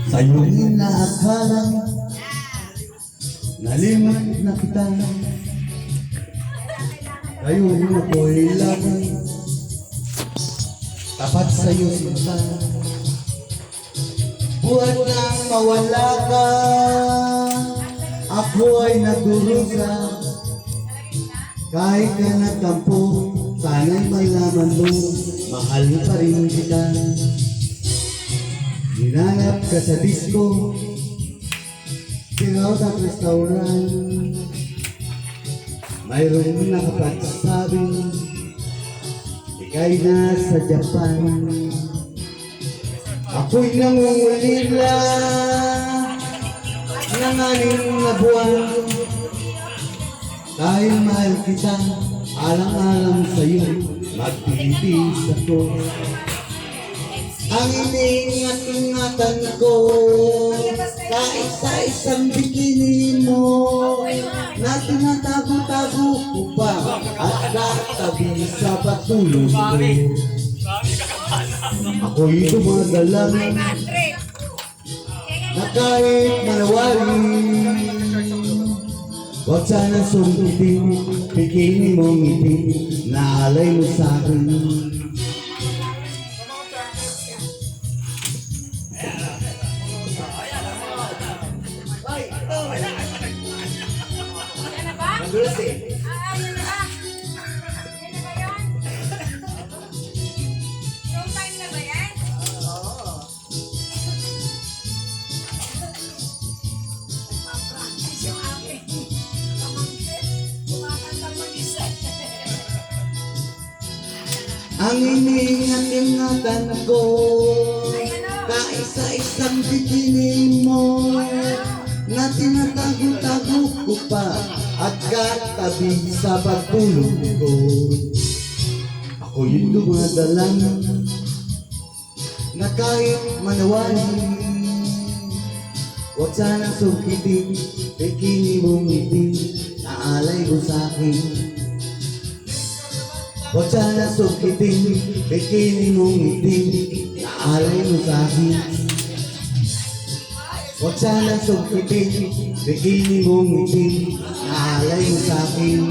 Sa'yo'y inaakalang nalimot na kita. Ngayon ako'y lagay tapat sa'yo sinta. Buhat nang mawala ka, ako ay nagdurusa. Kahit ka nagtampo, sana'y malaman mo, mahal pa rin kita. Hinanap ka sa disco, sinawat at restaurant. Mayroong nakapagsabing ika'y nasa Japan. Ako'y nangungulila ng aning na buwan. Dahil mahal kita, alang-alang sa'yo, magtitiis ako. Ang iniingat-ingatan ko, kaisa-isang bikini mo, na tinatago-tago ko pa, at natabi sa patulog ko. Ako'y dumadalang, na kahit manawarin, huwag sana sumpitin, bikini mong ngiti, na alay mo sa'kin. Magulas eh. Yan na ba? Yan na ba yun? Yung time na ba yan? Oo. Nagpa-practice yung aking pamangkin. Kumakanta mag-isa. Ang iniingat-ingatan ko, kaisa-isang bikini mo, na tinatago-tago ko pa, at katabi sa pagtulog ko. Ako'y dumadalang, na kahit manawaling, huwag sanang sungkitin, bikini mong ngiti, na alay mo sa'kin. Huwag sanang sungkitin, bikini mong ngiti, na alay mo sa'kin. Huwag sanang sungkitin, bikini mong ngiti, na alay mo sa'kin.